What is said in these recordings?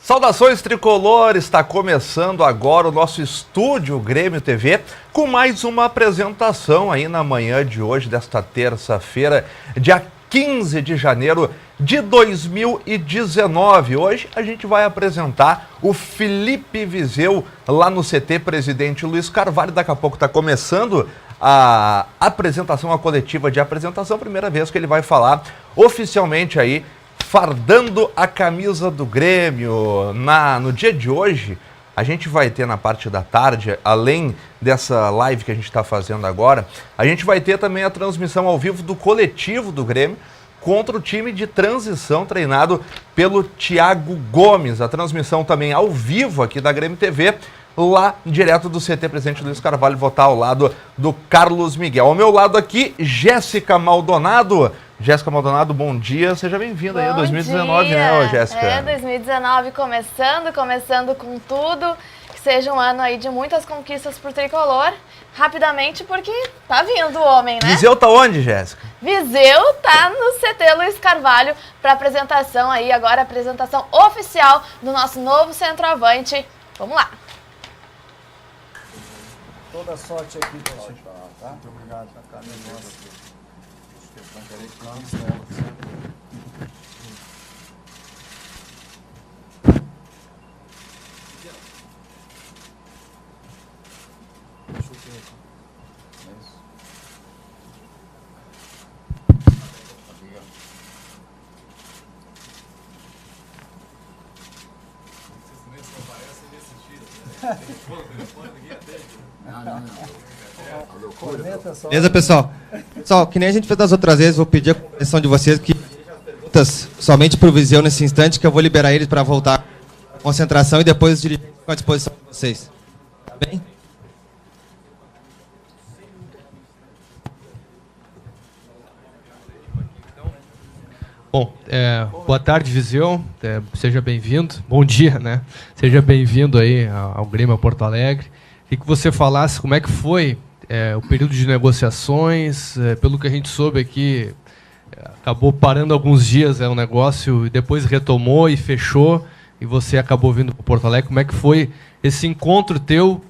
Saudações tricolor, está começando agora o nosso estúdio Grêmio TV com mais uma apresentação aí na manhã de hoje, desta terça-feira, dia 15 de janeiro de 2019. Hoje a gente vai apresentar o Felipe Viseu lá no CT Presidente Luiz Carvalho. Daqui a pouco está começando a apresentação, a coletiva de apresentação, primeira vez que ele vai falar oficialmente aí, fardando a camisa do Grêmio. No dia de hoje, a gente vai ter na parte da tarde, além dessa live que a gente está fazendo agora, a gente vai ter também a transmissão ao vivo do coletivo do Grêmio contra o time de transição treinado pelo Thiago Gomes. A transmissão também ao vivo aqui da Grêmio TV, lá direto do CT Presidente Luiz Carvalho, vou estar ao lado do Carlos Miguel. Ao meu lado aqui, Jéssica Maldonado. Jéssica Maldonado, bom dia, seja bem-vinda aí, 2019, né, Jéssica? 2019 começando com tudo, que seja um ano aí de muitas conquistas pro Tricolor, rapidamente, porque tá vindo o homem, né? Viseu tá onde, Jéssica? Viseu tá no CT Luiz Carvalho para apresentação aí, agora a apresentação oficial do nosso novo centroavante. Vamos lá. Toda sorte aqui pra você, tá? Muito obrigado. Beleza, pessoal? Pessoal, que nem a gente fez das outras vezes, vou pedir a compreensão de vocês que perguntas somente para o Viseu nesse instante, que eu vou liberar eles para voltar à concentração e depois dirigir à disposição de vocês. Tá bem? Bom, boa tarde, Viseu, seja bem-vindo, bom dia, né? Seja bem-vindo aí ao Grêmio Porto Alegre. E que você falasse como é que foi o período de negociações, pelo que a gente soube aqui, acabou parando alguns dias o negócio, e depois retomou e fechou, e você acabou vindo para Porto Alegre. Como é que foi esse encontro teu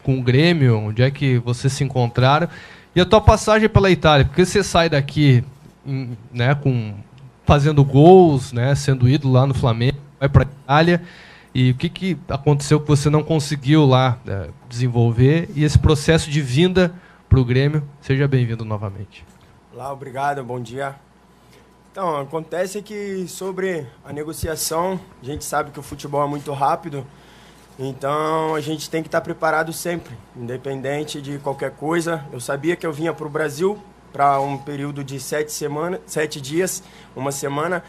com o Grêmio, onde é que vocês se encontraram, e a tua passagem pela Itália? Porque você sai daqui né, fazendo gols, né, sendo ídolo lá no Flamengo, vai para a Itália, e o que aconteceu que você não conseguiu lá desenvolver, e esse processo de vinda para o Grêmio? Seja bem-vindo novamente. Olá, obrigado, bom dia. Então, acontece que sobre a negociação, a gente sabe que o futebol é muito rápido, então a gente tem que estar preparado sempre, independente de qualquer coisa. Eu sabia que eu vinha para o Brasil para um período de 7 dias, uma semana,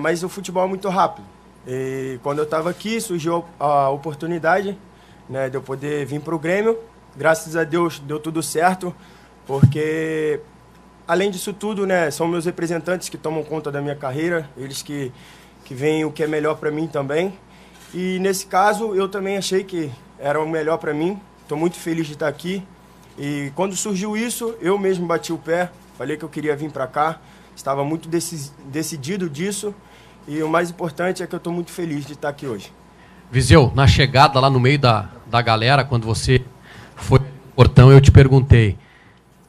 mas o futebol é muito rápido. E quando eu estava aqui, surgiu a oportunidade, né, de eu poder vir para o Grêmio. Graças a Deus deu tudo certo, porque além disso tudo, né, são meus representantes que tomam conta da minha carreira, eles que veem o que é melhor para mim também. E nesse caso eu também achei que era o melhor para mim. Estou muito feliz de estar aqui. E quando surgiu isso, eu mesmo bati o pé, falei que eu queria vir para cá, estava muito decidido disso. E o mais importante é que eu estou muito feliz de estar aqui hoje. Viseu, na chegada lá no meio da galera, quando você foi no portão, eu te perguntei,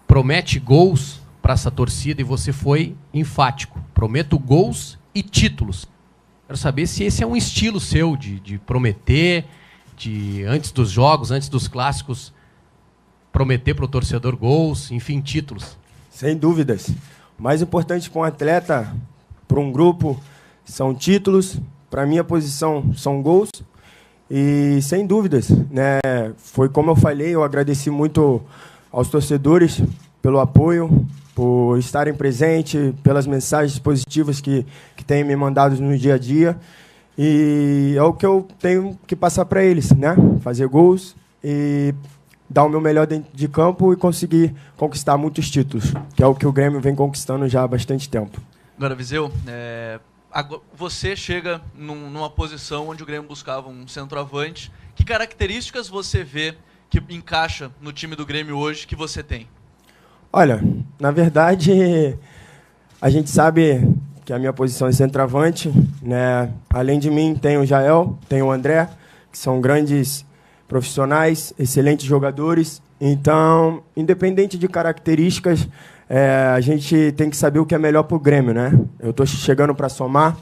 promete gols para essa torcida? E você foi enfático. Prometo gols e títulos. Quero saber se esse é um estilo seu de prometer, antes dos jogos, antes dos clássicos, prometer para o torcedor gols, enfim, títulos. Sem dúvidas. O mais importante para um atleta, para um grupo, são títulos. Para minha posição, são gols. E sem dúvidas, né? Foi como eu falei, eu agradeci muito aos torcedores pelo apoio, por estarem presentes, pelas mensagens positivas que têm me mandado no dia a dia. E é o que eu tenho que passar para eles, né? Fazer gols e dar o meu melhor dentro de campo e conseguir conquistar muitos títulos, que é o que o Grêmio vem conquistando já há bastante tempo. Agora, Viseu, você chega numa posição onde o Grêmio buscava um centroavante. Que características você vê que encaixa no time do Grêmio hoje que você tem? Olha, na verdade, a gente sabe que a minha posição é centroavante, né? Além de mim, tem o Jael, tem o André, que são grandes profissionais, excelentes jogadores. Então, independente de características, a gente tem que saber o que é melhor para o Grêmio, né? Eu estou chegando para somar.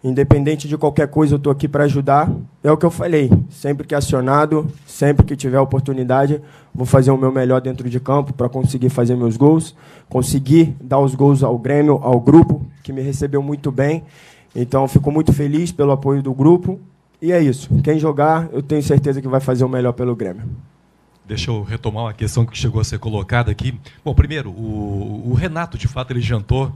Independente de qualquer coisa, eu estou aqui para ajudar. É o que eu falei. Sempre que acionado, sempre que tiver oportunidade, vou fazer o meu melhor dentro de campo para conseguir fazer meus gols, conseguir dar os gols ao Grêmio, ao grupo, que me recebeu muito bem. Então, fico muito feliz pelo apoio do grupo. E é isso. Quem jogar, eu tenho certeza que vai fazer o melhor pelo Grêmio. Deixa eu retomar uma questão que chegou a ser colocada aqui. Bom, primeiro, o Renato, de fato, ele jantou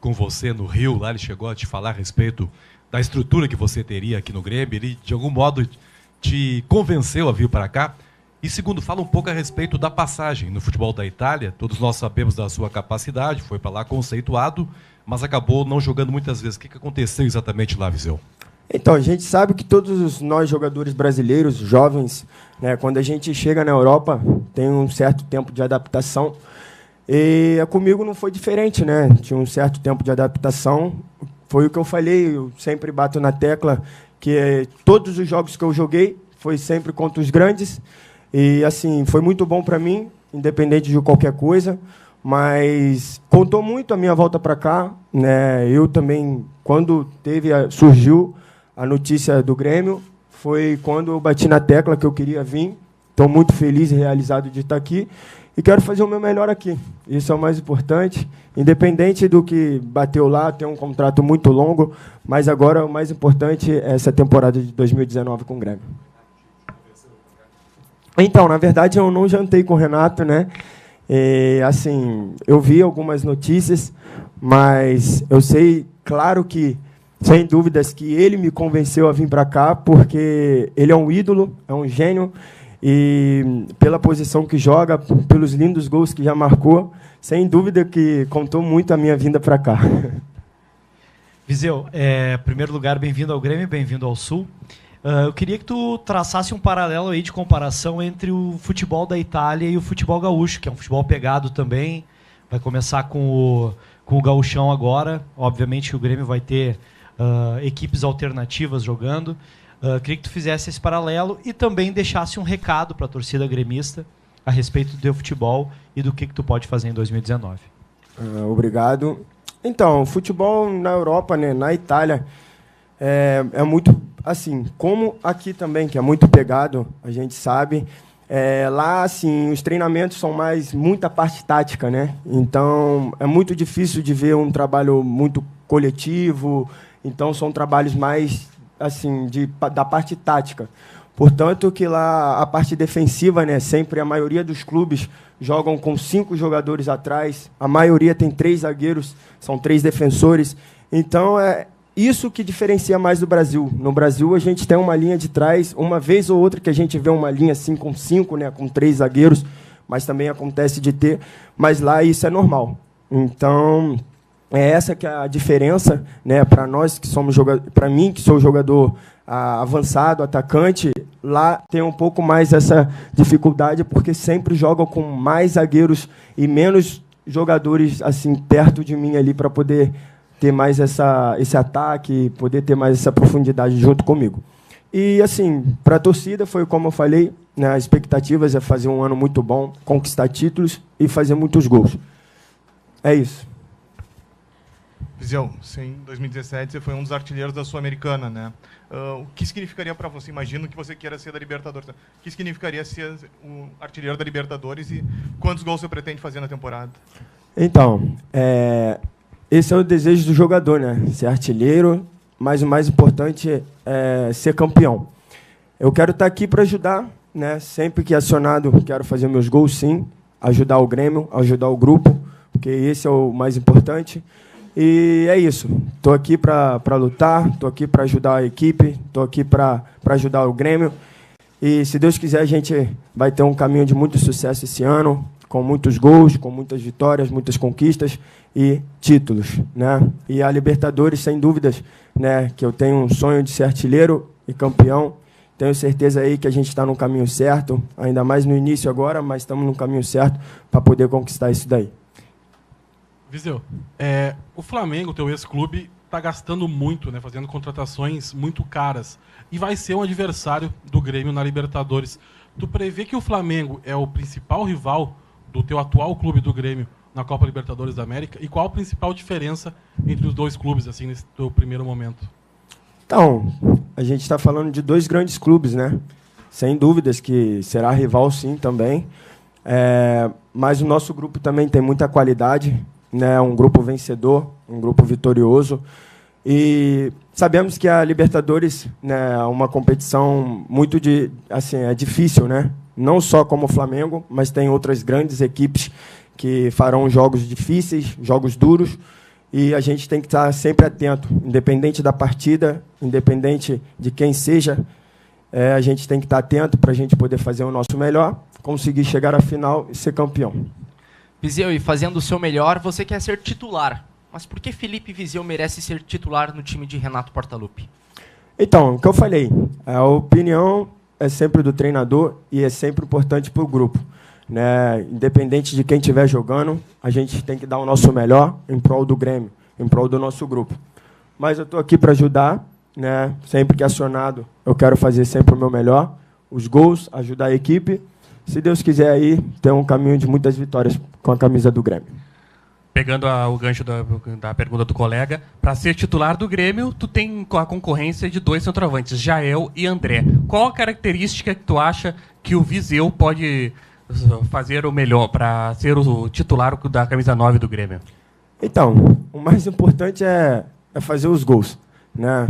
com você no Rio, lá ele chegou a te falar a respeito da estrutura que você teria aqui no Grêmio, ele de algum modo te convenceu a vir para cá. E segundo, fala um pouco a respeito da passagem no futebol da Itália. Todos nós sabemos da sua capacidade, foi para lá conceituado, mas acabou não jogando muitas vezes. O que aconteceu exatamente lá, Viseu? Então, a gente sabe que todos nós jogadores brasileiros, jovens, né, quando a gente chega na Europa, tem um certo tempo de adaptação. E comigo não foi diferente, né? Tinha um certo tempo de adaptação. Foi o que eu falei, eu sempre bato na tecla que todos os jogos que eu joguei foi sempre contra os grandes. E, assim, foi muito bom para mim, independente de qualquer coisa. Mas contou muito a minha volta para cá, né? Eu também, quando surgiu a notícia do Grêmio, foi quando eu bati na tecla que eu queria vir. Estou muito feliz e realizado de estar aqui. E quero fazer o meu melhor aqui. Isso é o mais importante. Independente do que bateu lá, tem um contrato muito longo, mas agora o mais importante é essa temporada de 2019 com o Grêmio. Então, na verdade, eu não jantei com o Renato, né? E, assim, eu vi algumas notícias, mas eu sei, claro que, sem dúvidas, que ele me convenceu a vir para cá, porque ele é um ídolo, é um gênio, e pela posição que joga, pelos lindos gols que já marcou, sem dúvida que contou muito a minha vinda para cá. Viseu, em primeiro lugar, bem-vindo ao Grêmio, bem-vindo ao Sul. Eu queria que tu traçasse um paralelo aí de comparação entre o futebol da Itália e o futebol gaúcho, que é um futebol pegado também. Vai começar com o gauchão agora. Obviamente que o Grêmio vai ter equipes alternativas jogando. Queria que tu fizesse esse paralelo e também deixasse um recado para a torcida gremista a respeito do teu futebol e do que tu pode fazer em 2019. Obrigado. Então, o futebol na Europa, né, na Itália, é muito assim, como aqui também, que é muito pegado, a gente sabe. Lá, assim, os treinamentos são muita parte tática, né? Então, é muito difícil de ver um trabalho muito coletivo. Então, são trabalhos mais assim, da parte tática. Portanto, que lá a parte defensiva, né, sempre a maioria dos clubes jogam com 5 jogadores atrás, a maioria tem 3 zagueiros, são 3 defensores. Então, é isso que diferencia mais do Brasil. No Brasil, a gente tem uma linha de trás, uma vez ou outra que a gente vê uma linha assim com 5, né, com 3 zagueiros, mas também acontece de ter, mas lá isso é normal. Então, é essa que é a diferença, né, para nós que somos para mim que sou jogador avançado, atacante, lá tem um pouco mais essa dificuldade porque sempre jogam com mais zagueiros e menos jogadores assim perto de mim ali para poder ter mais esse ataque, poder ter mais essa profundidade junto comigo. E assim, para a torcida foi como eu falei, né, as expectativas é fazer um ano muito bom, conquistar títulos e fazer muitos gols. É isso. Viseu, em 2017 você foi um dos artilheiros da Sul-Americana, né? O que significaria para você? Imagino que você queira ser da Libertadores. O que significaria ser o artilheiro da Libertadores e quantos gols você pretende fazer na temporada? Então, esse é o desejo do jogador, né? Ser artilheiro, mas o mais importante é ser campeão. Eu quero estar aqui para ajudar, né? Sempre que acionado, quero fazer meus gols, sim. Ajudar o Grêmio, ajudar o grupo, porque esse é o mais importante. E é isso. Estou aqui para lutar, estou aqui para ajudar a equipe, estou aqui para ajudar o Grêmio. E, se Deus quiser, a gente vai ter um caminho de muito sucesso esse ano, com muitos gols, com muitas vitórias, muitas conquistas e títulos, né? E a Libertadores, sem dúvidas, né, que eu tenho um sonho de ser artilheiro e campeão. Tenho certeza aí que a gente está no caminho certo, ainda mais no início agora, mas estamos no caminho certo para poder conquistar isso daí. Viseu, o Flamengo, teu ex-clube, está gastando muito, né, fazendo contratações muito caras. E vai ser um adversário do Grêmio na Libertadores. Tu prevê que o Flamengo é o principal rival do teu atual clube do Grêmio na Copa Libertadores da América? E qual a principal diferença entre os dois clubes, assim, nesse teu primeiro momento? Então, a gente está falando de dois grandes clubes, né? Sem dúvidas que será rival, sim, também. Mas o nosso grupo também tem muita qualidade, né? Um grupo vencedor, um grupo vitorioso. E sabemos que a Libertadores, né, é uma competição muito é difícil, né? Não só como o Flamengo, mas tem outras grandes equipes que farão jogos difíceis, jogos duros, e a gente tem que estar sempre atento, independente da partida, independente de quem seja, a gente tem que estar atento para a gente poder fazer o nosso melhor, conseguir chegar à final e ser campeão. Viseu, e fazendo o seu melhor, você quer ser titular. Mas por que Felipe Viseu merece ser titular no time de Renato Portaluppi? Então, o que eu falei, a opinião é sempre do treinador e é sempre importante para o grupo, né? Independente de quem estiver jogando, a gente tem que dar o nosso melhor em prol do Grêmio, em prol do nosso grupo. Mas eu estou aqui para ajudar, né? Sempre que acionado, eu quero fazer sempre o meu melhor, os gols, ajudar a equipe. Se Deus quiser aí, ter um caminho de muitas vitórias com a camisa do Grêmio. Pegando o gancho da pergunta do colega, para ser titular do Grêmio, tu tem a concorrência de dois centroavantes, Jael e André. Qual a característica que tu acha que o Viseu pode fazer o melhor para ser o titular da camisa 9 do Grêmio? Então, o mais importante é fazer os gols, né?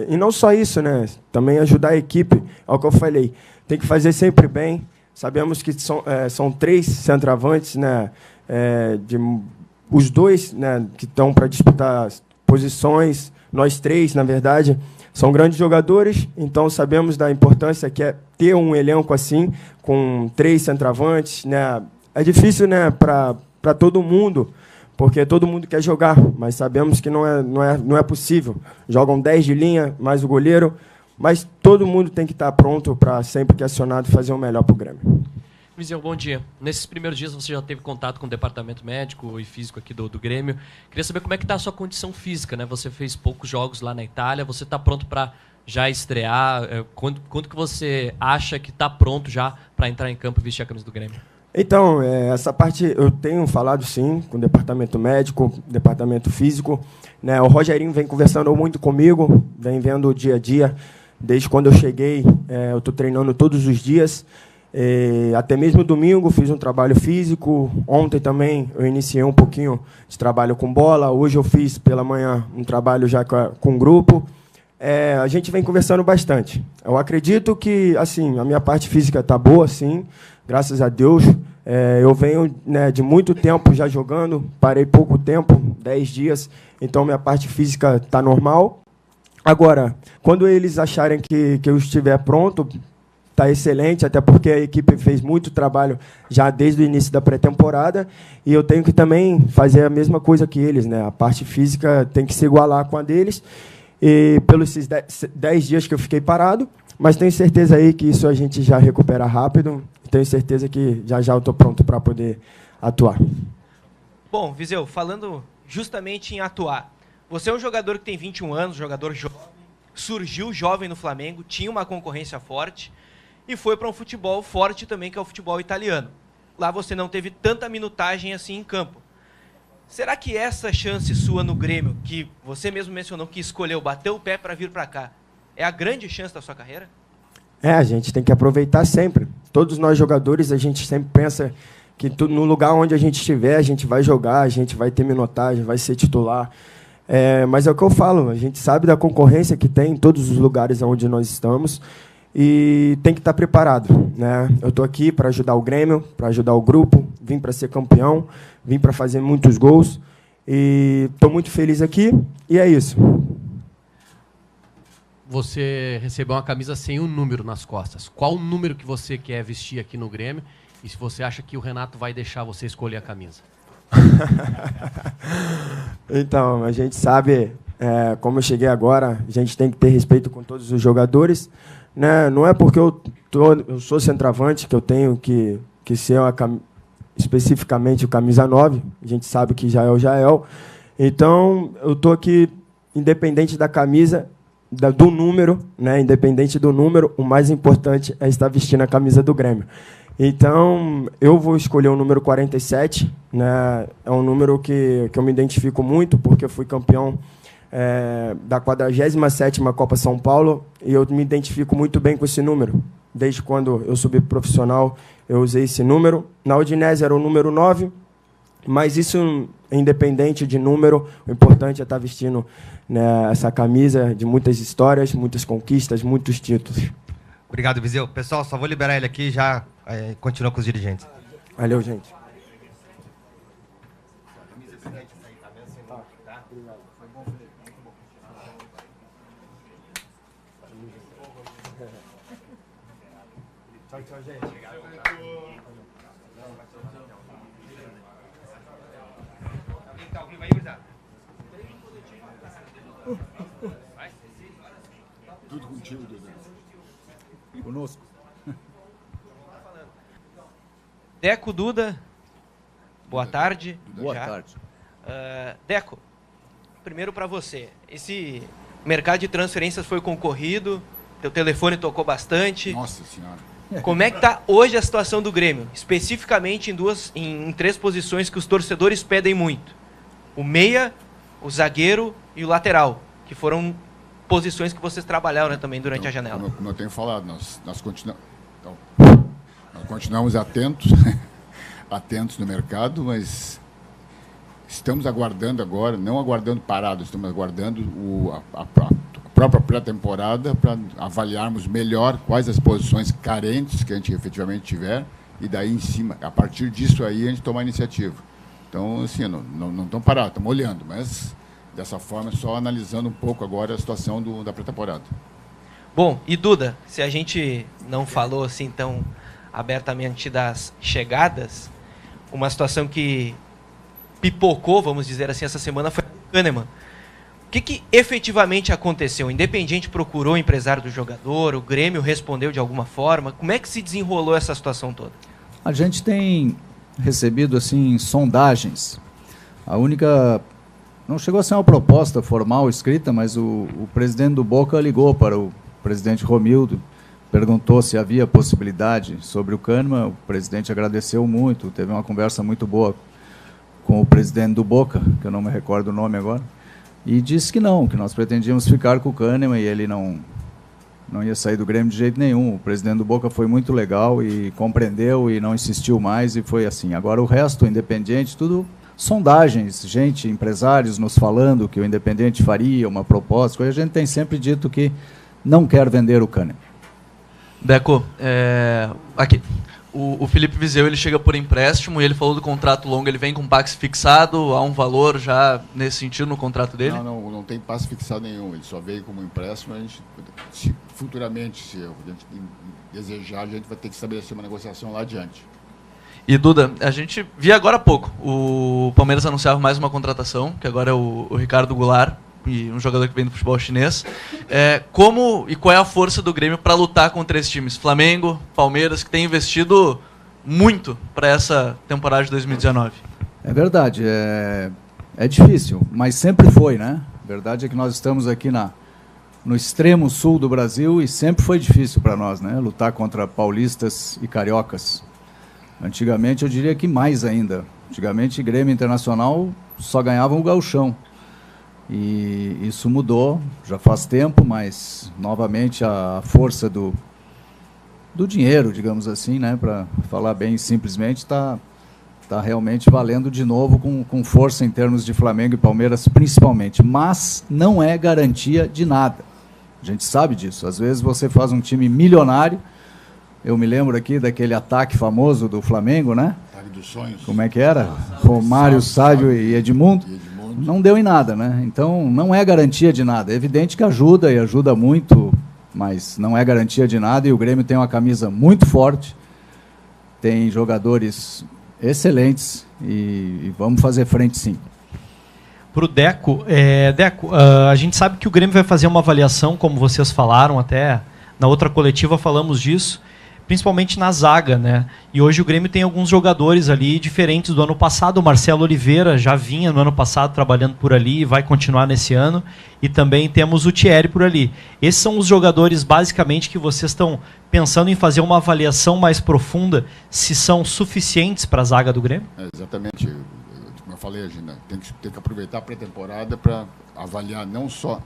E não só isso, né? Também ajudar a equipe, é o que eu falei. Tem que fazer sempre bem. Sabemos que são 3 centroavantes, né? Os 2, né, que estão para disputar posições, nós 3, na verdade, são grandes jogadores, então sabemos da importância que é ter um elenco assim, com 3 centroavantes, né? É difícil, né, para todo mundo, porque todo mundo quer jogar, mas sabemos que não é possível. Jogam 10 de linha, mais o goleiro, mas todo mundo tem que estar pronto para, sempre que acionado, fazer o melhor para o Grêmio. Viseu, bom dia. Nesses primeiros dias você já teve contato com o departamento médico e físico aqui do Grêmio. Queria saber como é que está a sua condição física, né? Você fez poucos jogos lá na Itália, você está pronto para já estrear? Quando que você acha que está pronto já para entrar em campo e vestir a camisa do Grêmio? Então, essa parte eu tenho falado sim com o departamento médico, departamento físico, né? O Rogerinho vem conversando muito comigo, vem vendo o dia a dia. Desde quando eu cheguei, eu estou treinando todos os dias. Até mesmo domingo fiz um trabalho físico. Ontem também eu iniciei um pouquinho de trabalho com bola. Hoje eu fiz pela manhã um trabalho já com um grupo. A gente vem conversando bastante. Eu acredito que assim a minha parte física está boa, sim, graças a Deus. Eu venho, né, de muito tempo já jogando, parei pouco tempo, 10 dias, então minha parte física está normal. Agora, quando eles acharem que eu estiver pronto, está excelente, até porque a equipe fez muito trabalho já desde o início da pré-temporada e eu tenho que também fazer a mesma coisa que eles, né? A parte física tem que se igualar com a deles, e pelos 10 dias que eu fiquei parado, mas tenho certeza aí que isso a gente já recupera rápido, tenho certeza que já eu estou pronto para poder atuar. Bom, Viseu, falando justamente em atuar, você é um jogador que tem 21 anos, jogador jovem, surgiu jovem no Flamengo, tinha uma concorrência forte, e foi para um futebol forte também, que é o futebol italiano. Lá você não teve tanta minutagem assim em campo. Será que essa chance sua no Grêmio, que você mesmo mencionou que escolheu, bateu o pé para vir para cá, é a grande chance da sua carreira? A gente tem que aproveitar sempre. Todos nós jogadores, a gente sempre pensa que no lugar onde a gente estiver, a gente vai jogar, a gente vai ter minutagem, vai ser titular. Mas é o que eu falo, a gente sabe da concorrência que tem em todos os lugares onde nós estamos, e tem que estar preparado, né? Eu estou aqui para ajudar o Grêmio, para ajudar o grupo, vim para ser campeão, vim para fazer muitos gols, e estou muito feliz aqui, e é isso. Você recebeu uma camisa sem um número nas costas. Qual o número que você quer vestir aqui no Grêmio? E se você acha que o Renato vai deixar você escolher a camisa? Então, a gente sabe, como eu cheguei agora, a gente tem que ter respeito com todos os jogadores, né? Não é porque eu sou centroavante que eu tenho que ser especificamente o camisa 9, a gente sabe que Jael. Então, eu estou aqui, independente da camisa, do número, né? Independente do número, o mais importante é estar vestindo a camisa do Grêmio. Então, eu vou escolher o número 47, né? É um número que eu me identifico muito, porque eu fui campeão da 47ª Copa São Paulo, e eu me identifico muito bem com esse número. Desde quando eu subi profissional, eu usei esse número. Na Udinese era o número 9, mas isso, independente de número, o importante é estar vestindo, né, essa camisa de muitas histórias, muitas conquistas, muitos títulos. Obrigado, Viseu. Pessoal, só vou liberar ele aqui e já continua com os dirigentes. Valeu, gente. Tchau, tchau, gente. Tudo contigo, Duda. Conosco. Deco, Duda, boa tarde. Boa tarde. Deco, primeiro para você. Esse mercado de transferências foi concorrido, teu telefone tocou bastante. Nossa Senhora. Como é que está hoje a situação do Grêmio? Especificamente em 3 posições que os torcedores pedem muito. O meia, o zagueiro e o lateral, que foram posições que vocês trabalharam, né, também durante a janela. Como eu tenho falado, nós continuamos atentos, atentos no mercado, mas estamos aguardando agora, não aguardando parado, estamos aguardando a própria pré-temporada para avaliarmos melhor quais as posições carentes que a gente efetivamente tiver, e daí em cima, a partir disso aí, a gente tomar a iniciativa. Então, assim, não estamos parados, estamos olhando, mas dessa forma, só analisando um pouco agora a situação da pré-temporada. Bom, e Duda, se a gente não falou assim tão abertamente das chegadas, uma situação que pipocou, vamos dizer assim, essa semana foi o Kahneman. O que efetivamente aconteceu? O Independiente procurou o empresário do jogador, o Grêmio respondeu de alguma forma. Como é que se desenrolou essa situação toda? A gente tem recebido assim sondagens. A única... Não chegou a ser uma proposta formal escrita, mas o presidente do Boca ligou para o presidente Romildo, perguntou se havia possibilidade sobre o Kahneman. O presidente agradeceu muito, teve uma conversa muito boa com o presidente do Boca, que eu não me recordo o nome agora, e disse que não, que nós pretendíamos ficar com o Kahneman e ele não ia sair do Grêmio de jeito nenhum. O presidente do Boca foi muito legal e compreendeu e não insistiu mais, e foi assim. Agora o resto, o Independiente, tudo sondagens, gente, empresários nos falando que o Independiente faria uma proposta, a gente tem sempre dito que não quer vender o Kahneman. Deco, aqui, o Felipe Viseu, ele chega por empréstimo e ele falou do contrato longo, ele vem com passe fixado, há um valor já nesse sentido no contrato dele? Não tem passe fixado nenhum, ele só veio como empréstimo. A gente, futuramente, se a gente desejar, a gente vai ter que estabelecer uma negociação lá adiante. E Duda, a gente via agora há pouco, o Palmeiras anunciava mais uma contratação, que agora é o Ricardo Goulart, e um jogador que vem do futebol chinês. Como e qual é a força do Grêmio para lutar contra esses times? Flamengo, Palmeiras, que tem investido muito para essa temporada de 2019. É verdade, é difícil, mas sempre foi, né? A verdade é que nós estamos aqui no extremo sul do Brasil e sempre foi difícil para nós, né? Lutar contra paulistas e cariocas. Antigamente, eu diria que mais ainda. Antigamente, Grêmio Internacional só ganhavam o gauchão. E isso mudou, já faz tempo, mas, novamente, a força do dinheiro, digamos assim, né, para falar bem simplesmente, está realmente valendo de novo com força em termos de Flamengo e Palmeiras, principalmente. Mas não é garantia de nada. A gente sabe disso. Às vezes você faz um time milionário. Eu me lembro aqui daquele ataque famoso do Flamengo, né? Ataque dos sonhos. Como é que era? Romário, Sábio e Edmundo. Não deu em nada, né? Então, não é garantia de nada. É evidente que ajuda e ajuda muito, mas não é garantia de nada. E o Grêmio tem uma camisa muito forte, tem jogadores excelentes e vamos fazer frente, sim. Para o Deco, a gente sabe que o Grêmio vai fazer uma avaliação, como vocês falaram, até na outra coletiva falamos disso, principalmente na zaga, né? E hoje o Grêmio tem alguns jogadores ali diferentes do ano passado. O Marcelo Oliveira já vinha no ano passado trabalhando por ali e vai continuar nesse ano. E também temos o Thierry por ali. Esses são os jogadores, basicamente, que vocês estão pensando em fazer uma avaliação mais profunda, se são suficientes para a zaga do Grêmio? Exatamente. Como eu falei, Gina, tem que aproveitar a pré-temporada para avaliar não só...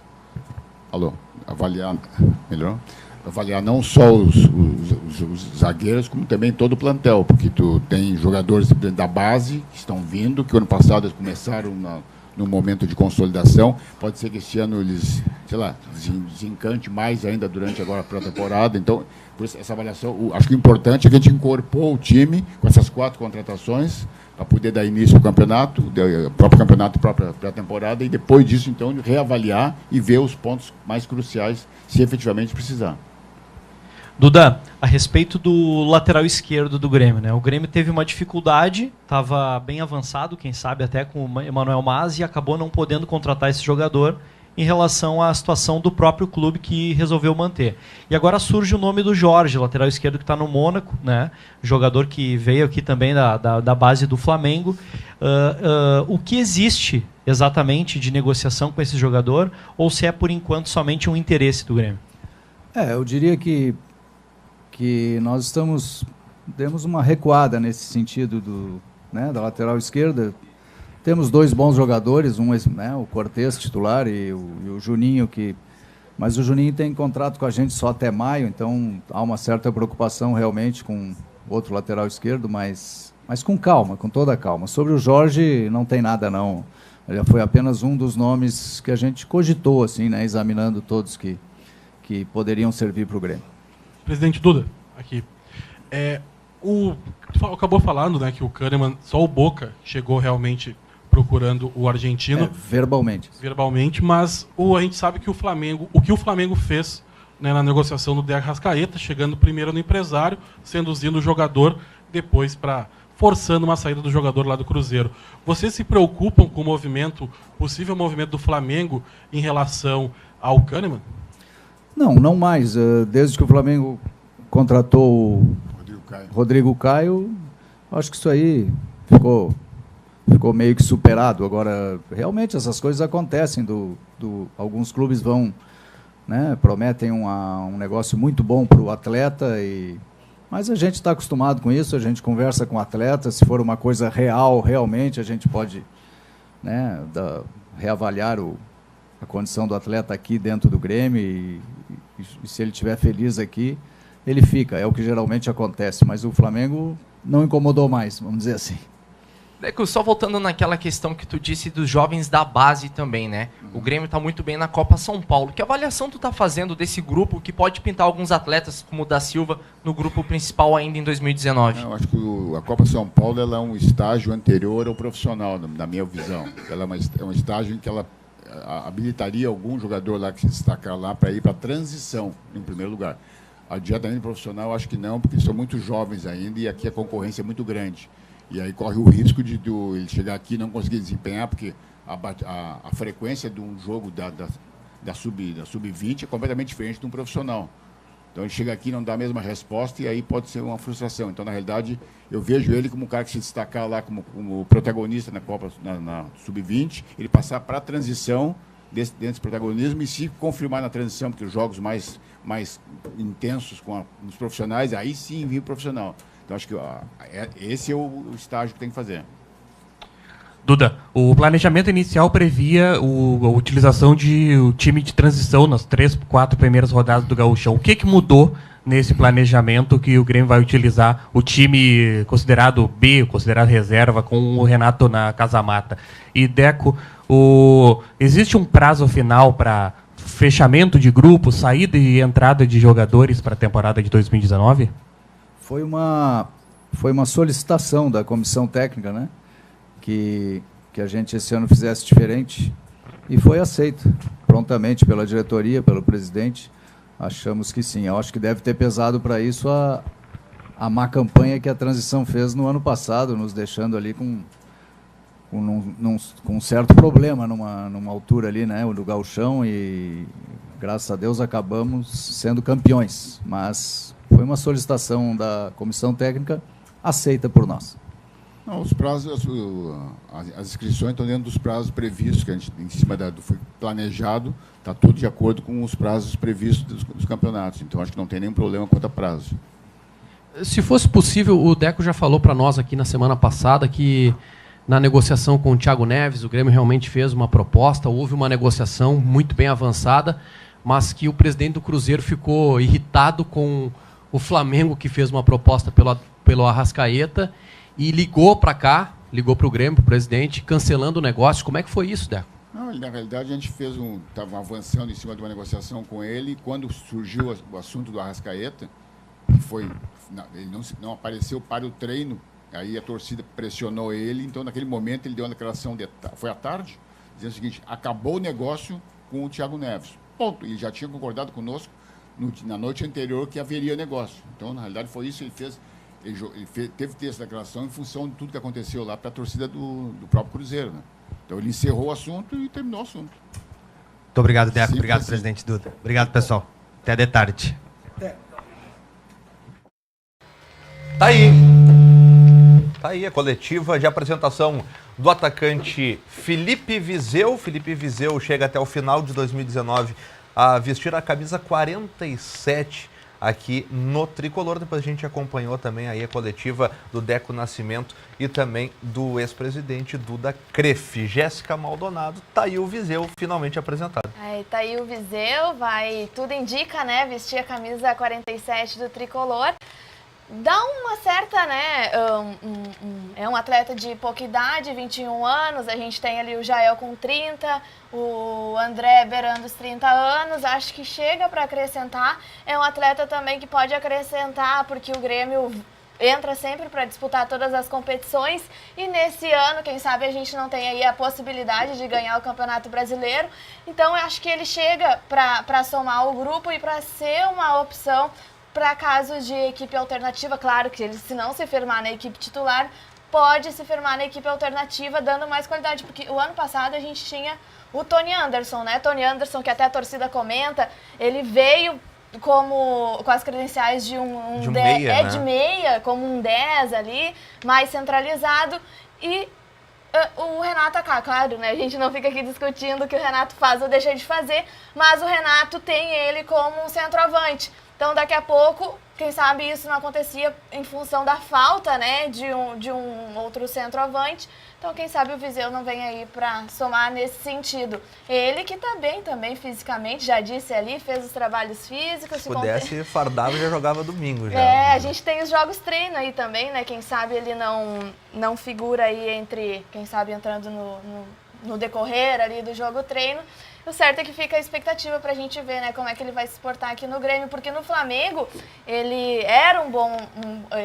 Alô? Avaliar... Melhorou? Avaliar não só os zagueiros, como também todo o plantel, porque tu tem jogadores da base que estão vindo, que o ano passado eles começaram no momento de consolidação. Pode ser que este ano eles, sei lá, desencante mais ainda durante agora a pré-temporada. Então, por isso, essa avaliação, acho que o importante é que a gente incorporou o time com essas 4 contratações para poder dar início ao campeonato, próprio campeonato, própria pré-temporada, e depois disso, então, reavaliar e ver os pontos mais cruciais, se efetivamente precisar. Duda, a respeito do lateral esquerdo do Grêmio, né? O Grêmio teve uma dificuldade, estava bem avançado, quem sabe até com o Emanuel Mas, e acabou não podendo contratar esse jogador em relação à situação do próprio clube que resolveu manter. E agora surge o nome do Jorge, lateral esquerdo que está no Mônaco, né? Jogador que veio aqui também da base do Flamengo. O que existe exatamente de negociação com esse jogador, ou se é por enquanto somente um interesse do Grêmio? Eu diria que nós demos uma recuada nesse sentido da lateral esquerda. Temos 2 bons jogadores, o Cortez titular e o Juninho, mas o Juninho tem contrato com a gente só até maio, então há uma certa preocupação realmente com outro lateral esquerdo, mas com calma, com toda a calma. Sobre o Jorge, não tem nada não. Ele foi apenas um dos nomes que a gente cogitou, assim, né, examinando todos que poderiam servir para o Grêmio. Presidente Duda, aqui. Tu acabou falando, né, que o Kahneman, só o Boca chegou realmente procurando o argentino. Verbalmente, mas a gente sabe que o que o Flamengo fez, né, na negociação do De Arrascaeta, chegando primeiro no empresário, seduzindo o jogador, depois forçando uma saída do jogador lá do Cruzeiro. Vocês se preocupam com o possível movimento do Flamengo em relação ao Kahneman? Não mais. Desde que o Flamengo contratou o Rodrigo Caio, acho que isso aí ficou meio que superado. Agora, realmente, essas coisas acontecem. Alguns clubes vão, né, prometem um negócio muito bom para o atleta, mas a gente está acostumado com isso, a gente conversa com o atleta, se for uma coisa real, realmente, a gente pode, né, reavaliar a condição do atleta aqui dentro do Grêmio e se ele estiver feliz aqui, ele fica. É o que geralmente acontece, mas o Flamengo não incomodou mais, vamos dizer assim. Deco, só voltando naquela questão que tu disse dos jovens da base também, né? O Grêmio está muito bem na Copa São Paulo. Que avaliação tu está fazendo desse grupo que pode pintar alguns atletas, como o da Silva, no grupo principal ainda em 2019? Eu acho que a Copa São Paulo ela é um estágio anterior ao profissional, na minha visão. Ela é um estágio em que ela habilitaria algum jogador lá que se destacar lá para ir para a transição, em primeiro lugar. Adiantamente profissional, eu acho que não, porque são muito jovens ainda e aqui a concorrência é muito grande. E aí corre o risco de ele chegar aqui e não conseguir desempenhar, porque a frequência de um jogo da sub-20 é completamente diferente de um profissional. Então ele chega aqui e não dá a mesma resposta e aí pode ser uma frustração. Então, na realidade, eu vejo ele como um cara que se destacar lá como protagonista na Copa, na sub-20, ele passar para a transição desse protagonismo e se confirmar na transição, porque os jogos mais intensos nos profissionais, aí sim vir profissional. Então, acho que esse é o estágio que tem que fazer. Duda, o planejamento inicial previa a utilização de o time de transição nas 3, 4 primeiras rodadas do Gauchão. O que mudou nesse planejamento que o Grêmio vai utilizar o time considerado B, considerado reserva, com o Renato na casa-mata? E, Deco, existe um prazo final para fechamento de grupo, saída e entrada de jogadores para a temporada de 2019? Foi uma solicitação da comissão técnica, né? Que a gente esse ano fizesse diferente e foi aceito prontamente pela diretoria, pelo presidente. Achamos que sim. Eu acho que deve ter pesado para isso a má campanha que a transição fez no ano passado, nos deixando ali com um certo problema numa altura ali, né, do Gauchão, e graças a Deus acabamos sendo campeões, mas Foi uma solicitação da comissão técnica aceita por nós. Não, os prazos, as inscrições estão dentro dos prazos previstos, que a gente, em cima do foi planejado, está tudo de acordo com os prazos previstos dos campeonatos. Então, acho que não tem nenhum problema quanto a prazo. Se fosse possível, o Deco já falou para nós aqui na semana passada que na negociação com o Thiago Neves, o Grêmio realmente fez uma proposta, houve uma negociação muito bem avançada, mas que o presidente do Cruzeiro ficou irritado com o Flamengo, que fez uma proposta pelo Arrascaeta, e ligou para cá, ligou para o Grêmio, para o presidente, cancelando o negócio. Como é que foi isso, Deco? Não, na realidade, a gente estava avançando em cima de uma negociação com ele, e quando surgiu o assunto do Arrascaeta, ele não apareceu para o treino, aí a torcida pressionou ele, então naquele momento ele deu uma declaração, foi à tarde, dizendo o seguinte: acabou o negócio com o Thiago Neves. Ponto. Ele já tinha concordado conosco na noite anterior que haveria negócio. Então, na realidade, foi isso que ele teve que ter essa declaração em função de tudo que aconteceu lá para a torcida do próprio Cruzeiro. Né? Então, ele encerrou o assunto e terminou o assunto. Muito obrigado, Deco. Simples Obrigado, assim. presidente Duda. Obrigado, pessoal. Até de tarde. Tá aí. Tá aí a coletiva de apresentação do atacante Felipe Vizeu. Felipe Vizeu chega até o final de 2019 a vestir a camisa 47 aqui no Tricolor. Depois a gente acompanhou também aí a coletiva do Deco Nascimento e também do ex-presidente Duda Crefe. Jéssica Maldonado, tá aí o Vizeu finalmente apresentado. Aí tá aí o Vizeu, tudo indica, né, vestir a camisa 47 do Tricolor. Dá uma certa, né, é um atleta de pouca idade, 21 anos, a gente tem ali o Jael com 30, o André beirando os 30 anos, acho que chega para acrescentar, é um atleta também que pode acrescentar, porque o Grêmio entra sempre para disputar todas as competições, e nesse ano, quem sabe a gente não tem aí a possibilidade de ganhar o Campeonato Brasileiro, então eu acho que ele chega para somar o grupo e para ser uma opção para casos de equipe alternativa. Claro que ele, se não se firmar na equipe titular, pode se firmar na equipe alternativa, dando mais qualidade, porque o ano passado a gente tinha o Tony Anderson, né? Tony Anderson, que até a torcida comenta, ele veio com as credenciais de de meia, como um 10 ali, mais centralizado, e o Renato, claro, né? A gente não fica aqui discutindo o que o Renato faz ou deixa de fazer, mas o Renato tem ele como um centroavante. Então, daqui a pouco, quem sabe isso não acontecia em função da falta, né, de um outro centroavante. Então, quem sabe o Vizeu não vem aí para somar nesse sentido. Ele que tá bem também fisicamente, já disse ali, fez os trabalhos físicos. Se pudesse, fardava e já jogava domingo. Já. A gente tem os jogos treino aí também, né? Quem sabe ele não figura aí entre, quem sabe entrando no decorrer ali do jogo treino. O certo é que fica a expectativa pra gente ver, né, como é que ele vai se portar aqui no Grêmio, porque no Flamengo ele era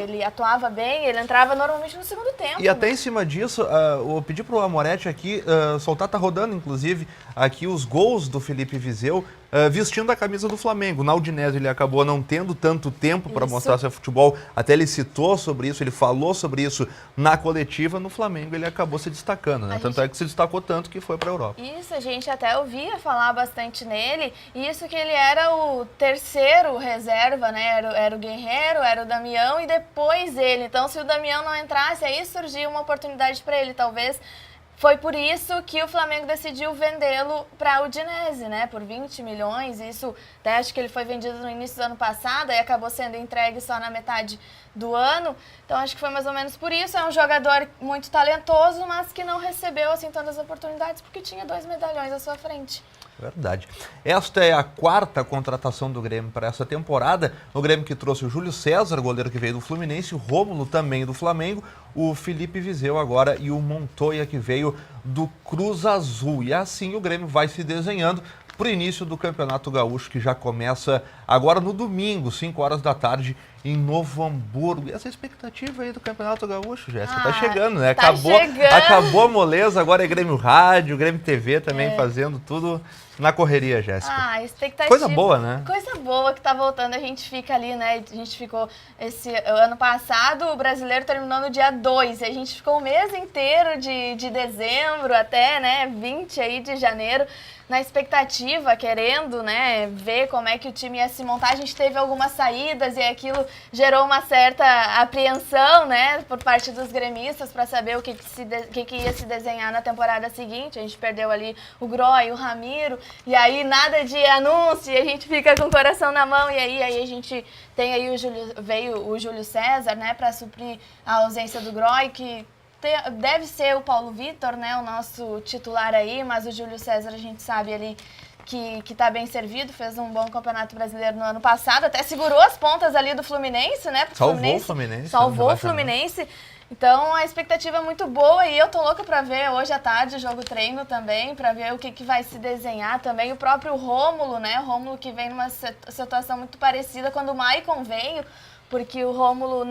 ele atuava bem, ele entrava normalmente no segundo tempo. E até em cima disso, eu pedi pro Amoretti aqui soltar, tá rodando inclusive, aqui os gols do Felipe Vizeu vestindo a camisa do Flamengo. Na Udinese ele acabou não tendo tanto tempo para mostrar seu futebol, até ele citou sobre isso, ele falou sobre isso na coletiva. No Flamengo ele acabou se destacando, né? Tanto é que se destacou tanto que foi para a Europa. Isso, a gente até ouvia falar bastante nele, isso que ele era o terceiro reserva, né? Era o Guerreiro, era o Damião e depois ele. Então, se o Damião não entrasse, aí surgiu uma oportunidade para ele, talvez. Foi por isso que o Flamengo decidiu vendê-lo para a Udinese, né? Por 20 milhões. Isso, até acho que ele foi vendido no início do ano passado e acabou sendo entregue só na metade do ano. Então, acho que foi mais ou menos por isso. É um jogador muito talentoso, mas que não recebeu assim tantas oportunidades porque tinha 2 medalhões à sua frente. Verdade. Esta é a 4ª contratação do Grêmio para essa temporada. O Grêmio que trouxe o Júlio César, goleiro que veio do Fluminense, o Rômulo também do Flamengo, o Felipe Vizeu agora e o Montoya que veio do Cruz Azul. E assim o Grêmio vai se desenhando para o início do Campeonato Gaúcho, que já começa agora no domingo, 5 horas da tarde, em Novo Hamburgo. E essa expectativa aí do Campeonato Gaúcho, Jéssica, tá chegando, né? Acabou a moleza, agora é Grêmio Rádio, Grêmio TV também fazendo tudo na correria, Jéssica. Expectativa. Coisa boa, né? Coisa boa que tá voltando, a gente fica ali, né? A gente ficou esse ano passado, o Brasileiro terminou no dia 2, e a gente ficou o mês inteiro de dezembro até, né, 20 aí de janeiro, na expectativa, querendo, né, ver como é que o time ia se montar, a gente teve algumas saídas e aquilo gerou uma certa apreensão, né, por parte dos gremistas para saber o que ia se desenhar na temporada seguinte. A gente perdeu ali o Groy, o Ramiro, e aí nada de anúncio, e a gente fica com o coração na mão, e aí a gente tem aí veio o Júlio César, né, para suprir a ausência do Groy, que deve ser o Paulo Vitor, né, o nosso titular aí, mas o Júlio César a gente sabe ali que está bem servido, fez um bom campeonato brasileiro no ano passado, até segurou as pontas ali do Fluminense, né? Salvou o Fluminense. Salvou o Fluminense. Então a expectativa é muito boa e eu tô louca para ver hoje à tarde o jogo treino também, para ver o que vai se desenhar também. O próprio Rômulo, né? O Rômulo que vem numa situação muito parecida quando o Maicon veio. Porque o Rômulo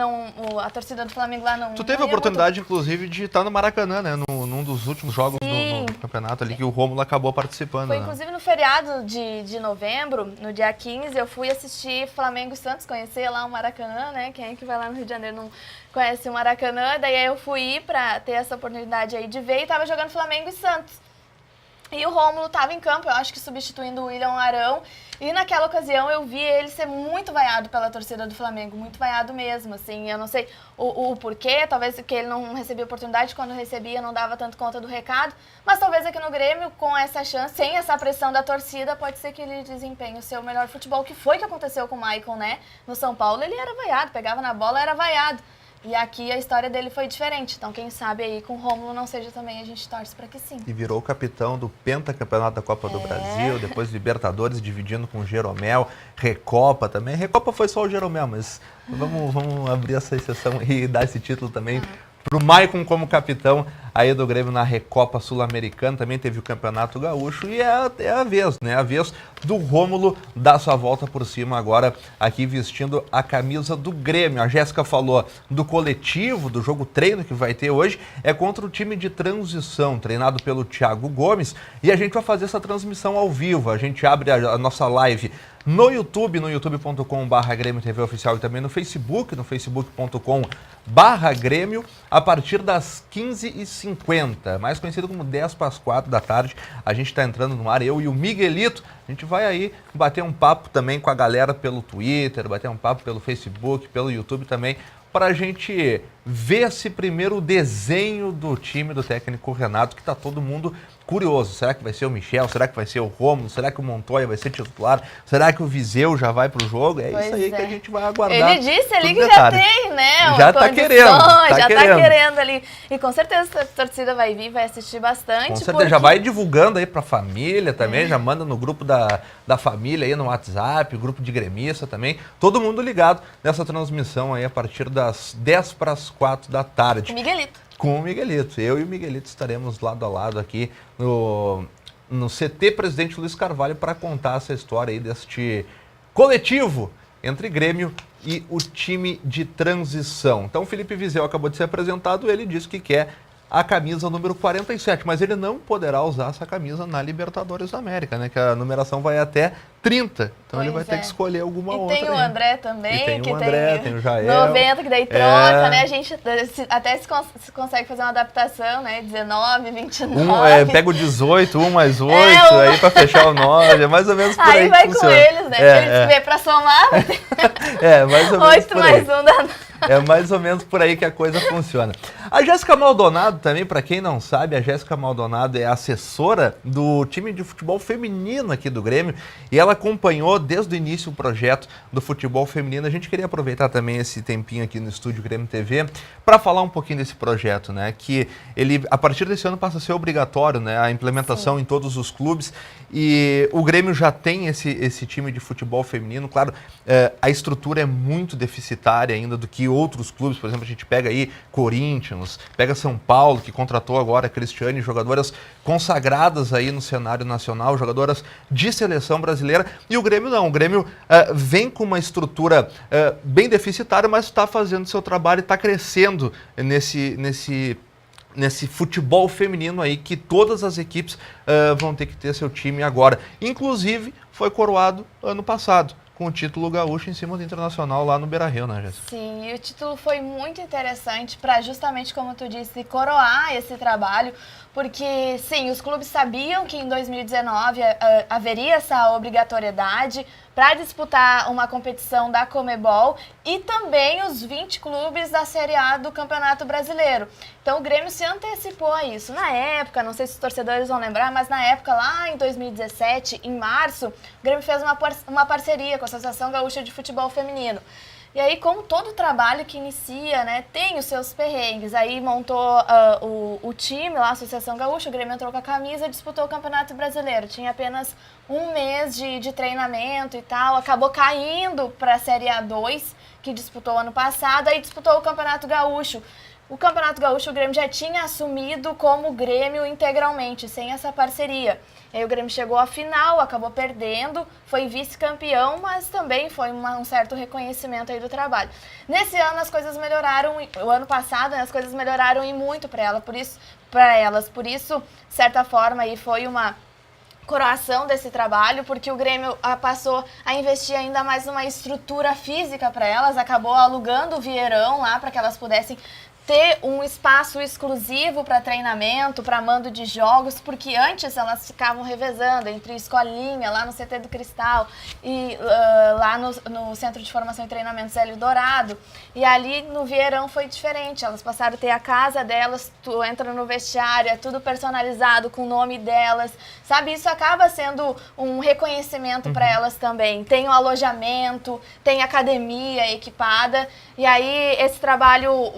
a torcida do Flamengo lá não... Tu teve a oportunidade, inclusive, de estar no Maracanã, né? Num dos últimos jogos do campeonato ali, que o Rômulo acabou participando. Foi, né? inclusive, no feriado de novembro, no dia 15, eu fui assistir Flamengo e Santos, conhecer lá o Maracanã, né? Quem é que vai lá no Rio de Janeiro não conhece o Maracanã? Daí eu fui pra ter essa oportunidade aí de ver e tava jogando Flamengo e Santos. E o Rômulo estava em campo, eu acho que substituindo o William Arão. E naquela ocasião eu vi ele ser muito vaiado pela torcida do Flamengo, muito vaiado mesmo, assim. Eu não sei o porquê, talvez porque ele não recebia oportunidade, quando recebia não dava tanto conta do recado. Mas talvez aqui no Grêmio, com essa chance, sem essa pressão da torcida, pode ser que ele desempenhe o seu melhor futebol, que foi o que aconteceu com o Maicon, né? No São Paulo ele era vaiado, pegava na bola, era vaiado. E aqui a história dele foi diferente, então quem sabe aí com o Rômulo não seja também, a gente torce para que sim. E virou capitão do pentacampeonato da Copa do Brasil, depois Libertadores, dividindo com o Jeromel, Recopa também. Recopa foi só o Jeromel, mas vamos abrir essa exceção e dar esse título também pro Maicon como capitão aí do Grêmio na Recopa Sul-Americana. Também teve o Campeonato Gaúcho e é a vez, né? A vez do Rômulo dar sua volta por cima agora aqui vestindo a camisa do Grêmio. A Jéssica falou do coletivo, do jogo treino que vai ter hoje, é contra o time de transição, treinado pelo Thiago Gomes, e a gente vai fazer essa transmissão ao vivo. A gente abre a nossa live no YouTube, no youtube.com/Grêmio TV Oficial, e também no Facebook, no facebook.com/Grêmio, a partir das 15h50, mais conhecido como 10:04 da tarde. A gente está entrando no ar, eu e o Miguelito. A gente vai aí bater um papo também com a galera pelo Twitter, bater um papo pelo Facebook, pelo YouTube também, para a gente ver esse primeiro desenho do time do técnico Renato, que está todo mundo curioso. Será que vai ser o Michel? Será que vai ser o Rômulo? Será que o Montoya vai ser titular? Será que o Viseu já vai pro jogo? Pois isso aí que a gente vai aguardar. Ele disse ali que já tem, né? Já tá querendo. Tá querendo ali. E com certeza a torcida vai vir, vai assistir bastante. Com certeza, já vai divulgando aí pra família também, já manda no grupo da família aí no WhatsApp, o grupo de gremista também. Todo mundo ligado nessa transmissão aí a partir das 10:04 da tarde. Miguelito. Com o Miguelito. Eu e o Miguelito estaremos lado a lado aqui no CT Presidente Luiz Carvalho para contar essa história aí deste coletivo entre Grêmio e o time de transição. Então o Felipe Viseu acabou de ser apresentado, ele disse que quer a camisa número 47, mas ele não poderá usar essa camisa na Libertadores da América, né? Que a numeração vai até 30, então ele vai ter que escolher alguma outra. E tem o André também, tem que o André, tem o Jael. 90, que daí troca, né? A gente até se consegue fazer uma adaptação, né? 19, 29. Pega o 18, 1 mais 8, aí pra fechar o 9, é mais ou menos por aí. Aí vai que com funciona. eles, né? Eles que vêm pra somar. Mais ou menos 8 por mais aí. 1 dá... É mais ou menos por aí que a coisa funciona. A Jéssica Maldonado também, para quem não sabe, a Jéssica Maldonado é assessora do time de futebol feminino aqui do Grêmio e ela acompanhou desde o início o projeto do futebol feminino. A gente queria aproveitar também esse tempinho aqui no estúdio Grêmio TV para falar um pouquinho desse projeto, né? Que ele, a partir desse ano, passa a ser obrigatório, né? A implementação em todos os clubes, e o Grêmio já tem esse time de futebol feminino. Claro, a estrutura é muito deficitária ainda do que outros clubes. Por exemplo, a gente pega aí Corinthians, pega São Paulo, que contratou agora a Cristiane, jogadoras consagradas aí no cenário nacional, jogadoras de seleção brasileira, e o Grêmio não. O Grêmio vem com uma estrutura bem deficitária, mas está fazendo seu trabalho e está crescendo nesse futebol feminino aí, que todas as equipes vão ter que ter seu time agora. Inclusive, foi coroado ano passado com o título gaúcho em cima do Internacional lá no Beira-Rio, né, Jéssica? Sim, e o título foi muito interessante para, justamente como tu disse, coroar esse trabalho, porque, sim, os clubes sabiam que em 2019 haveria essa obrigatoriedade, para disputar uma competição da Conmebol e também os 20 clubes da Série A do Campeonato Brasileiro. Então o Grêmio se antecipou a isso. Na época, não sei se os torcedores vão lembrar, mas na época, lá em 2017, em março, o Grêmio fez uma parceria com a Associação Gaúcha de Futebol Feminino. E aí, como todo trabalho que inicia, né, tem os seus perrengues. Aí montou o time lá, a Associação Gaúcha, o Grêmio entrou com a camisa e disputou o Campeonato Brasileiro. Tinha apenas um mês de treinamento e tal, acabou caindo para a Série A2, que disputou ano passado, aí disputou o Campeonato Gaúcho. O Campeonato Gaúcho, o Grêmio já tinha assumido como Grêmio integralmente, sem essa parceria. Aí o Grêmio chegou à final, acabou perdendo, foi vice-campeão, mas também foi um certo reconhecimento aí do trabalho. Nesse ano as coisas melhoraram, o ano passado, né, as coisas melhoraram e muito para elas. Por isso, de certa forma, aí foi uma coroação desse trabalho, porque o Grêmio passou a investir ainda mais numa estrutura física para elas, acabou alugando o Vieirão lá para que elas pudessem ter um espaço exclusivo para treinamento, para mando de jogos, porque antes elas ficavam revezando entre escolinha, lá no CT do Cristal, e lá no Centro de Formação e Treinamento Zélio Dourado. E ali no Vieirão foi diferente, elas passaram a ter a casa delas, tu entra no vestiário, é tudo personalizado com o nome delas, sabe? Isso acaba sendo um reconhecimento para elas também. Tem o alojamento, tem academia equipada, e aí esse trabalho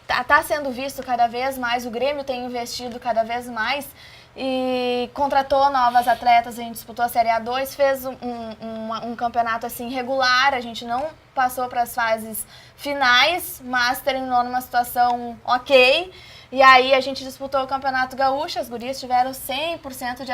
tá sendo visto cada vez mais, o Grêmio tem investido cada vez mais e contratou novas atletas, a gente disputou a Série A2, fez um campeonato assim regular, a gente não passou para as fases finais, mas terminou numa situação ok. E aí a gente disputou o Campeonato Gaúcho, as gurias tiveram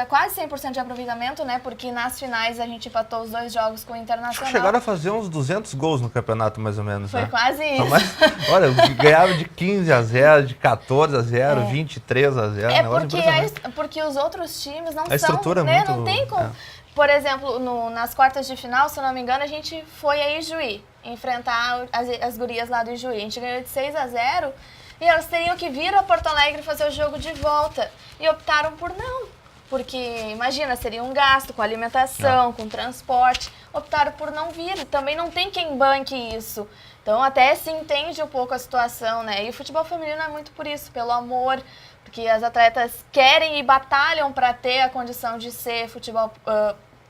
quase 100% de aproveitamento, né? Porque nas finais a gente empatou os 2 jogos com o Internacional. Chegaram a fazer uns 200 gols no campeonato, mais ou menos, Foi né? quase isso. Mas, olha, ganhava de 15-0, de 14-0, 23-0. Porque os outros times não a estrutura são, é muito... Não tem como... Por exemplo, nas quartas de final, se eu não me engano, a gente foi a Ijuí enfrentar as gurias lá do Ijuí. A gente ganhou de 6-0 e elas teriam que vir a Porto Alegre fazer o jogo de volta. E optaram por não. Porque, imagina, seria um gasto com alimentação, com transporte. Optaram por não vir. E também não tem quem banque isso. Então, até se entende um pouco a situação, né? E o futebol feminino é muito por isso, pelo amor, porque as atletas querem e batalham para ter a condição de ser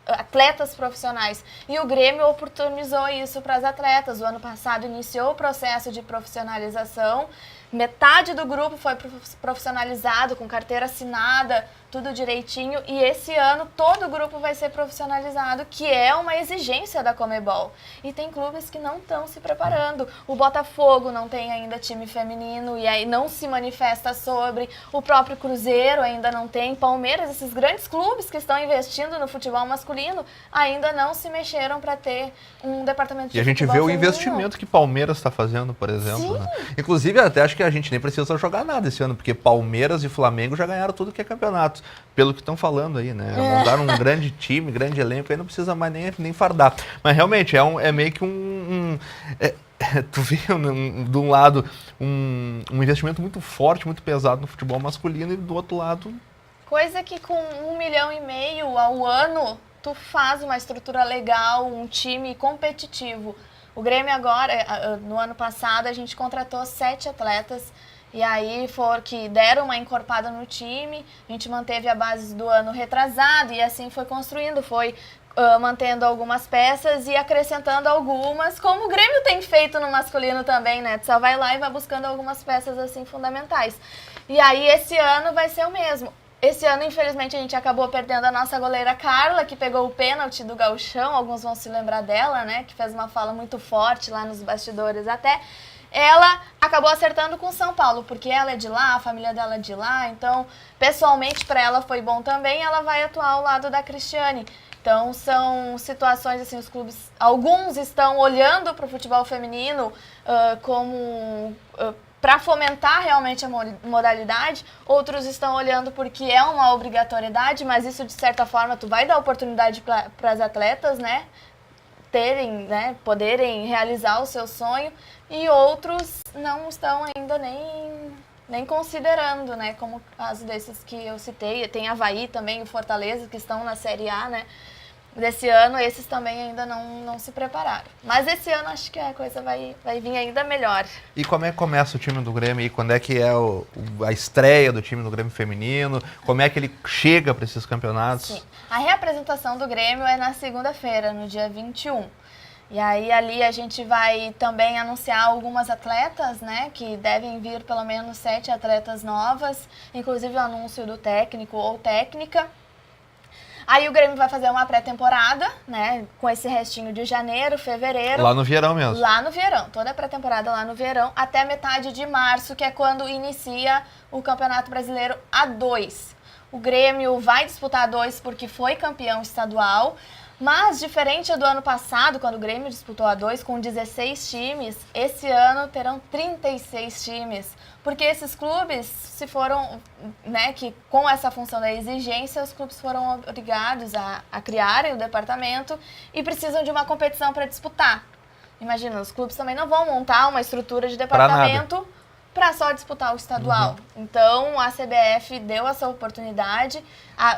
atletas profissionais. E o Grêmio oportunizou isso para as atletas. O ano passado iniciou o processo de profissionalização. Metade do grupo foi profissionalizado, com carteira assinada, tudo direitinho. E esse ano todo o grupo vai ser profissionalizado, que é uma exigência da Conmebol. E tem clubes que não estão se preparando. O Botafogo não tem ainda time feminino e aí não se manifesta sobre. O próprio Cruzeiro ainda não tem. Palmeiras, esses grandes clubes que estão investindo no futebol masculino, ainda não se mexeram para ter um departamento de futebol feminino. E a gente vê feminino. o investimento que Palmeiras está fazendo, por exemplo. Né? Inclusive, até acho que a gente nem precisa jogar nada esse ano, porque Palmeiras e Flamengo já ganharam tudo que é campeonato, pelo que estão falando aí, né? Montaram um grande time, grande elenco, aí não precisa mais nem fardar. Mas realmente é meio que tu vê de um lado um investimento muito forte, muito pesado no futebol masculino e do outro lado... Coisa que com 1,5 milhão ao ano, tu faz uma estrutura legal, um time competitivo. O Grêmio agora, no ano passado, a gente contratou 7 atletas e aí foram que deram uma encorpada no time, a gente manteve a base do ano retrasado e assim foi construindo, foi mantendo algumas peças e acrescentando algumas, como o Grêmio tem feito no masculino também, né? Tu só vai lá e vai buscando algumas peças assim fundamentais. E aí esse ano vai ser o mesmo. Esse ano, infelizmente, a gente acabou perdendo a nossa goleira Carla, que pegou o pênalti do Gauchão, alguns vão se lembrar dela, né? Que fez uma fala muito forte lá nos bastidores até. Ela acabou acertando com o São Paulo, porque ela é de lá, a família dela é de lá, então, pessoalmente, para ela foi bom também, ela vai atuar ao lado da Cristiane. Então, são situações, assim, os clubes, alguns estão olhando para o futebol feminino como... para fomentar realmente a modalidade, outros estão olhando porque é uma obrigatoriedade, mas isso, de certa forma, tu vai dar oportunidade para as atletas, né, terem, né, poderem realizar o seu sonho, e outros não estão ainda nem considerando, né, como o caso desses que eu citei. Tem Avaí também, o Fortaleza, que estão na Série A, né, desse ano, esses também ainda não se prepararam. Mas esse ano acho que a coisa vai vir ainda melhor. E como é que começa o time do Grêmio aí? Quando é que é a estreia do time do Grêmio feminino? Como é que ele chega para esses campeonatos? Sim. A reapresentação do Grêmio é na segunda-feira, no dia 21. E aí ali a gente vai também anunciar algumas atletas, né? Que devem vir pelo menos 7 atletas novas, inclusive o anúncio do técnico ou técnica. Aí o Grêmio vai fazer uma pré-temporada, né, com esse restinho de janeiro, fevereiro. Lá no verão mesmo. Lá no verão, toda a pré-temporada lá no verão, até metade de março, que é quando inicia o Campeonato Brasileiro A2. O Grêmio vai disputar A2 porque foi campeão estadual, mas diferente do ano passado, quando o Grêmio disputou A2 com 16 times, esse ano terão 36 times. Porque esses clubes, se foram, né, que com essa função da exigência, os clubes foram obrigados a criarem o departamento e precisam de uma competição para disputar. Imagina, os clubes também não vão montar uma estrutura de departamento para só disputar o estadual. Então, a CBF deu essa oportunidade,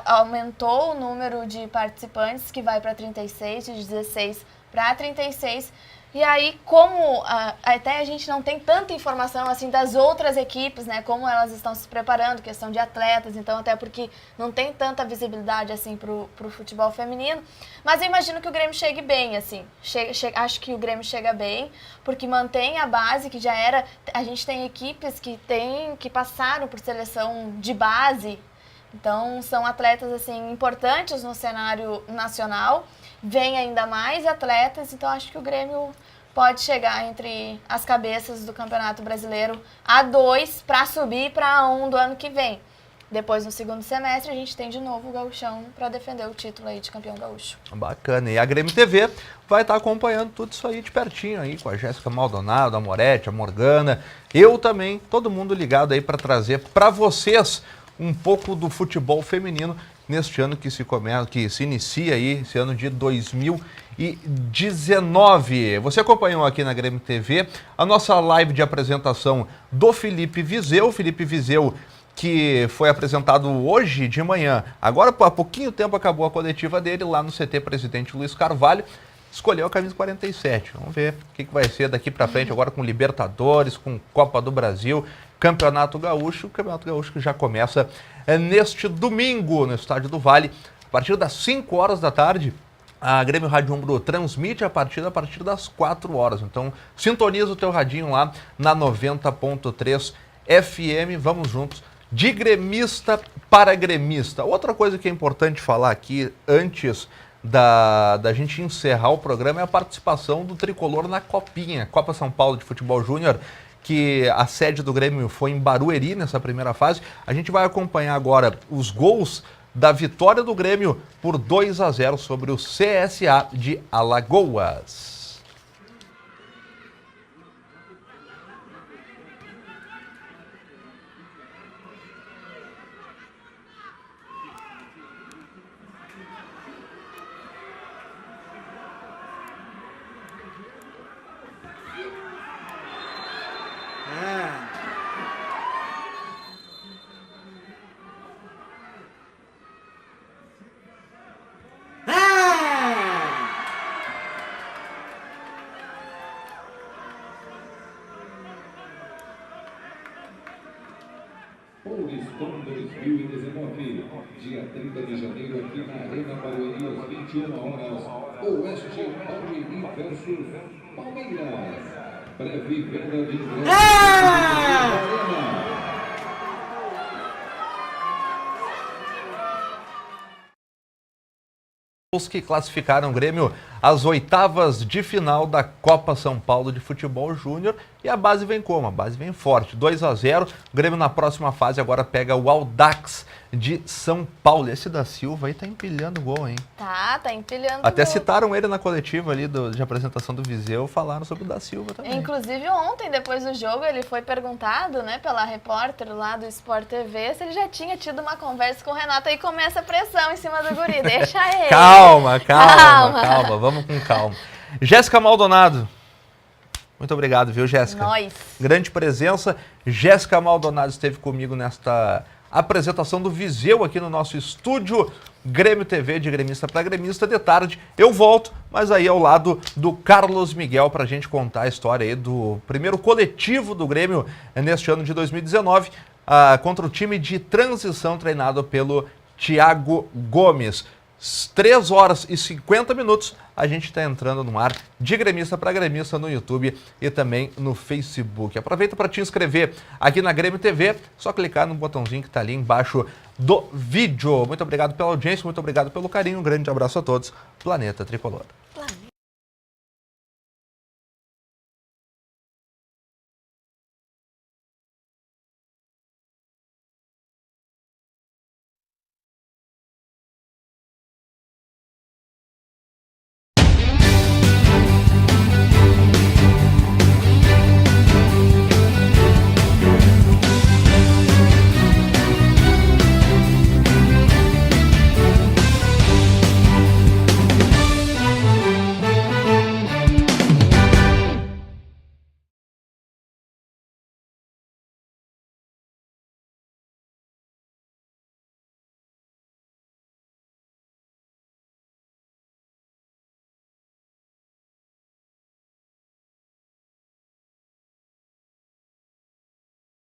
aumentou o número de participantes, que vai para 36, de 16 para 36. E aí, como até a gente não tem tanta informação assim das outras equipes, né, como elas estão se preparando, questão de atletas, então até porque não tem tanta visibilidade assim pro futebol feminino, mas eu imagino que o Grêmio chegue bem, assim, acho que o Grêmio chega bem, porque mantém a base que já era, a gente tem equipes que passaram por seleção de base, então são atletas assim importantes no cenário nacional. Vem ainda mais atletas, então acho que o Grêmio pode chegar entre as cabeças do Campeonato Brasileiro A2 para subir para A1 do ano que vem. Depois, no segundo semestre, a gente tem de novo o Gauchão para defender o título aí de campeão gaúcho. Bacana. E a Grêmio TV vai estar acompanhando tudo isso aí de pertinho aí, com a Jéssica Maldonado, a Moretti, a Morgana. Eu também, todo mundo ligado aí para trazer para vocês um pouco do futebol feminino neste ano que se inicia aí, esse ano de 2019. Você acompanhou aqui na Grêmio TV a nossa live de apresentação do Felipe Vizeu. Felipe Vizeu, que foi apresentado hoje de manhã. Agora, há pouquinho tempo, acabou a coletiva dele lá no CT Presidente Luiz Carvalho. Escolheu a camisa 47. Vamos ver o que vai ser daqui para frente, agora com Libertadores, com Copa do Brasil, Campeonato Gaúcho. O Campeonato Gaúcho que já começa neste domingo no Estádio do Vale, a partir das 5 horas da tarde. A Grêmio Rádio Umbro transmite a partir das 4 horas. Então, sintoniza o teu radinho lá na 90.3 FM. Vamos juntos, de gremista para gremista. Outra coisa que é importante falar aqui, antes da gente encerrar o programa, é a participação do Tricolor na Copinha, Copa São Paulo de Futebol Júnior, que a sede do Grêmio foi em Barueri nessa primeira fase. A gente vai acompanhar agora os gols da vitória do Grêmio por 2-0 sobre o CSA de Alagoas. Paulistão 2019, dia 30 de janeiro, aqui na Arena Barueri, às 21 horas, Oeste Barueri versus Palmeiras. Breve venda de ingressos. Os que classificaram o Grêmio às oitavas de final da Copa São Paulo de Futebol Júnior. E a base vem como? A base vem forte, 2-0. O Grêmio na próxima fase agora pega o Audax de São Paulo. Esse da Silva aí tá empilhando gol, hein? Tá empilhando Até gol. Citaram ele na coletiva ali de apresentação do Viseu, falaram sobre o da Silva também. Inclusive ontem, depois do jogo, ele foi perguntado, né, pela repórter lá do Sport TV, se ele já tinha tido uma conversa com o Renato. Aí começa a pressão em cima do guri, deixa ele. Calma, vamos com calma. Jéssica Maldonado. Muito obrigado, viu, Jéssica? Nós. Grande presença. Jéssica Maldonado esteve comigo nesta apresentação do Viseu aqui no nosso estúdio Grêmio TV, de gremista para gremista. De tarde eu volto, mas aí ao lado do Carlos Miguel para a gente contar a história aí do primeiro coletivo do Grêmio neste ano de 2019 contra o time de transição treinado pelo Thiago Gomes. 3 horas e 50 minutos, a gente está entrando no ar de gremista para gremista no YouTube e também no Facebook. Aproveita para te inscrever aqui na Grêmio TV, só clicar no botãozinho que está ali embaixo do vídeo. Muito obrigado pela audiência, muito obrigado pelo carinho, um grande abraço a todos. Planeta Tricolor.